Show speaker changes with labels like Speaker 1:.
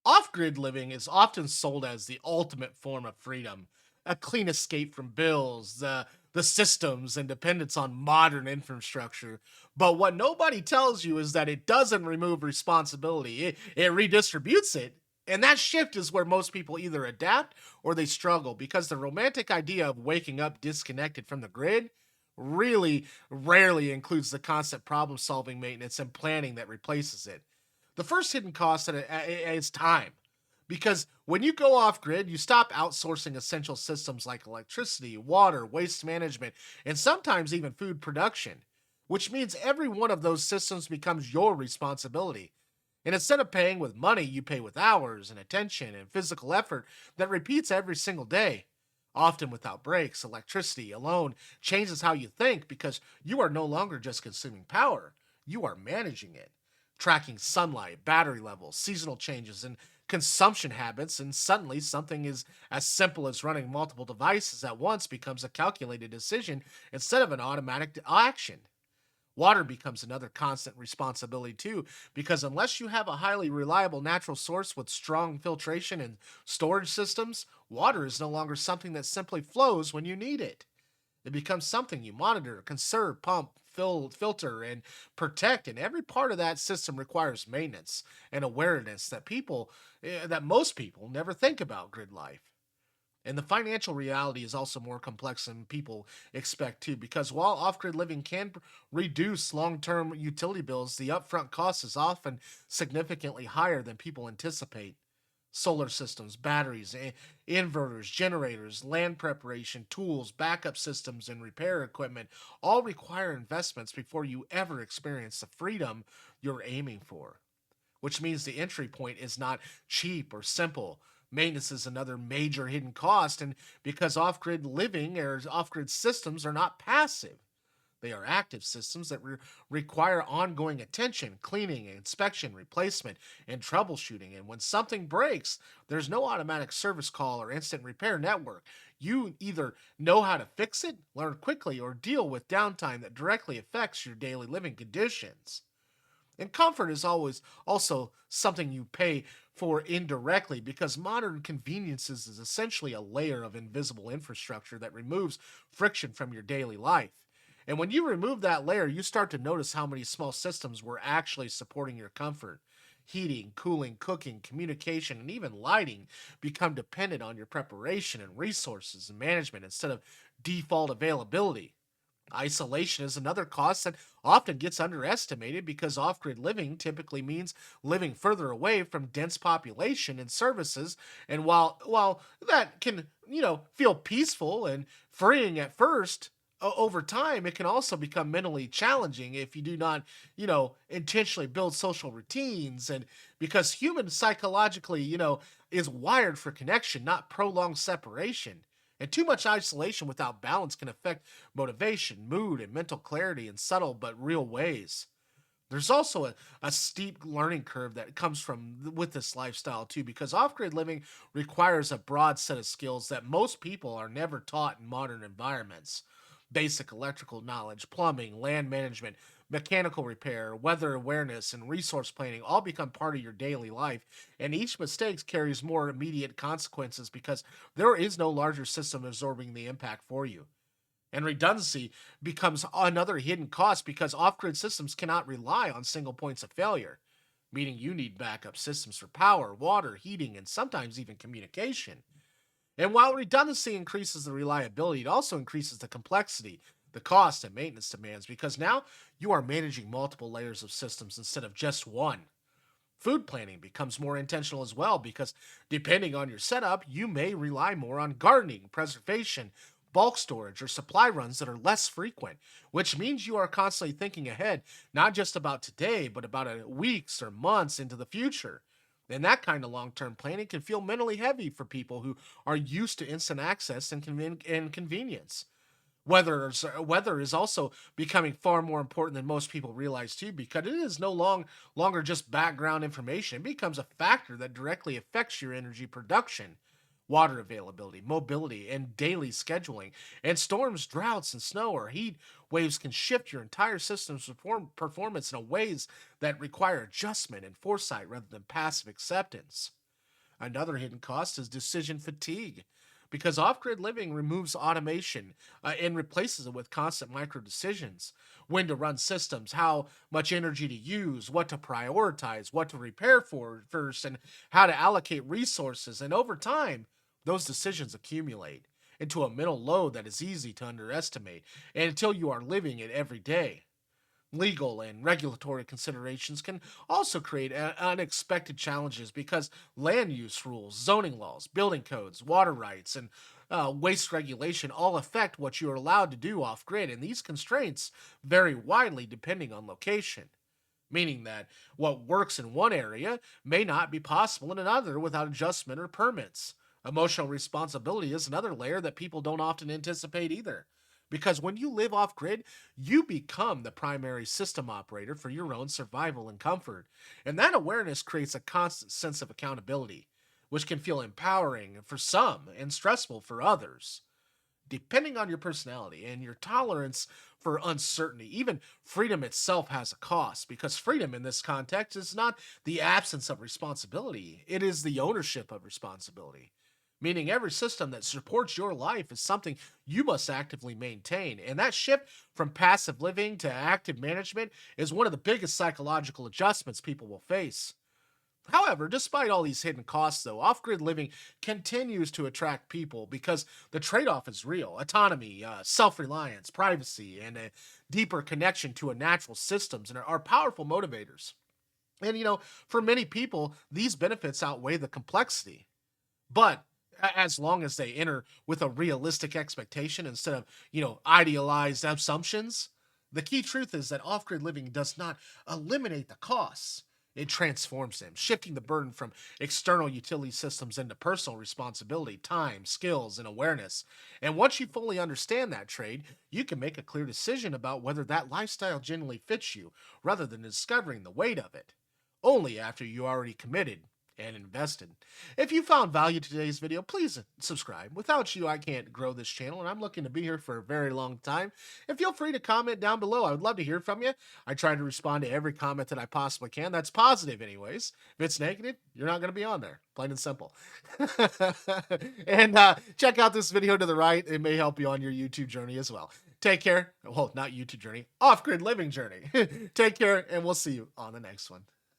Speaker 1: Off-grid living is often sold as the ultimate form of freedom, a clean escape from bills, the systems, and dependence on modern infrastructure. But what nobody tells you is that it doesn't remove responsibility, it redistributes it. And that shift is where most people either adapt or they struggle because the romantic idea of waking up disconnected from the grid really rarely includes the constant problem solving maintenance and planning that replaces it. The first hidden cost is time. Because when you go off grid, you stop outsourcing essential systems like electricity, water, waste management, and sometimes even food production, which means every one of those systems becomes your responsibility. And instead of paying with money, you pay with hours and attention and physical effort that repeats every single day. Often without breaks, electricity alone changes how you think because you are no longer just consuming power, you are managing it, tracking sunlight, battery levels, seasonal changes, and consumption habits. And suddenly, something is as simple as running multiple devices at once becomes a calculated decision instead of an automatic action. Water becomes another constant responsibility too, because unless you have a highly reliable natural source with strong filtration and storage systems, water is no longer something that simply flows when you need it. It becomes something you monitor, conserve, pump, filter, and protect. And every part of that system requires maintenance and awareness that most people never think about grid life. And the financial reality is also more complex than people expect too, because while off-grid living can reduce long-term utility bills, the upfront cost is often significantly higher than people anticipate. Solar systems, batteries, inverters, generators, land preparation, tools, backup systems, and repair equipment all require investments before you ever experience the freedom you're aiming for, which means the entry point is not cheap or simple. Maintenance is another major hidden cost, and because off grid living or off grid systems are not passive. They are active systems that require ongoing attention, cleaning, inspection, replacement, and troubleshooting. And when something breaks, there's no automatic service call or instant repair network. You either know how to fix it, learn quickly, or deal with downtime that directly affects your daily living conditions. And comfort is always also something you pay for indirectly because modern conveniences is essentially a layer of invisible infrastructure that removes friction from your daily life. And when you remove that layer, you start to notice how many small systems were actually supporting your comfort. Heating, cooling, cooking, communication, and even lighting become dependent on your preparation and resources and management instead of default availability. Isolation is another cost that often gets underestimated because off grid living typically means living further away from dense population and services. And while that can, feel peaceful and freeing at first, over time, it can also become mentally challenging if you do not, intentionally build social routines. And because human psychologically, is wired for connection, not prolonged separation. And too much isolation without balance can affect motivation, mood, and mental clarity in subtle but real ways. There's also a steep learning curve that comes with this lifestyle too, because off-grid living requires a broad set of skills that most people are never taught in modern environments. Basic electrical knowledge, plumbing, land management, mechanical repair, weather awareness, and resource planning all become part of your daily life. And each mistake carries more immediate consequences because there is no larger system absorbing the impact for you. And redundancy becomes another hidden cost because off grid systems cannot rely on single points of failure, meaning you need backup systems for power, water, heating, and sometimes even communication. And while redundancy increases the reliability, it also increases the complexity, the cost, and maintenance demands because now you are managing multiple layers of systems instead of just one. Food planning becomes more intentional as well because depending on your setup, you may rely more on gardening, preservation, bulk storage, or supply runs that are less frequent, which means you are constantly thinking ahead, not just about today, but about weeks or months into the future. And that kind of long term planning can feel mentally heavy for people who are used to instant access and convenience. Weather is also becoming far more important than most people realize too, because it is no longer just background information. It becomes a factor that directly affects your energy production, water availability, mobility, and daily scheduling. And storms, droughts, and snow or heat waves can shift your entire system's performance in ways that require adjustment and foresight rather than passive acceptance. Another hidden cost is decision fatigue, because off grid living removes automation and replaces it with constant micro decisions: when to run systems, how much energy to use, what to prioritize, what to repair for first, and how to allocate resources. And over time, those decisions accumulate into a mental load that is easy to underestimate, and until you are living it every day. Legal and regulatory considerations can also create unexpected challenges, because land use rules, zoning laws, building codes, water rights, and waste regulation all affect what you are allowed to do off grid. And these constraints vary widely depending on location, meaning that what works in one area may not be possible in another without adjustment or permits. Emotional responsibility is another layer that people don't often anticipate either. Because when you live off grid, you become the primary system operator for your own survival and comfort. And that awareness creates a constant sense of accountability, which can feel empowering for some and stressful for others. Depending on your personality and your tolerance for uncertainty, even freedom itself has a cost, because freedom in this context is not the absence of responsibility, it is the ownership of responsibility. Meaning every system that supports your life is something you must actively maintain. And that shift from passive living to active management is one of the biggest psychological adjustments people will face. However, despite all these hidden costs, though, off grid living continues to attract people because the trade off is real: autonomy, self reliance, privacy, and a deeper connection to a natural systems and are powerful motivators. And, for many people, these benefits outweigh the complexity. But as long as they enter with a realistic expectation instead of, idealized assumptions, the key truth is that off grid living does not eliminate the costs. It transforms them, shifting the burden from external utility systems into personal responsibility, time, skills, and awareness. And once you fully understand that trade, you can make a clear decision about whether that lifestyle genuinely fits you, rather than discovering the weight of it only after you already committed and invested. If you found value to today's video, please subscribe. Without you, I can't grow this channel, and I'm looking to be here for a very long time. And feel free to comment down below. I would love to hear from you. I try to respond to every comment that I possibly can. That's positive, anyways. If it's negative, you're not going to be on there. Plain and simple. And check out this video to the right. It may help you on your YouTube journey as well. Take care. Well, not YouTube journey, off-grid living journey. Take care, and we'll see you on the next one.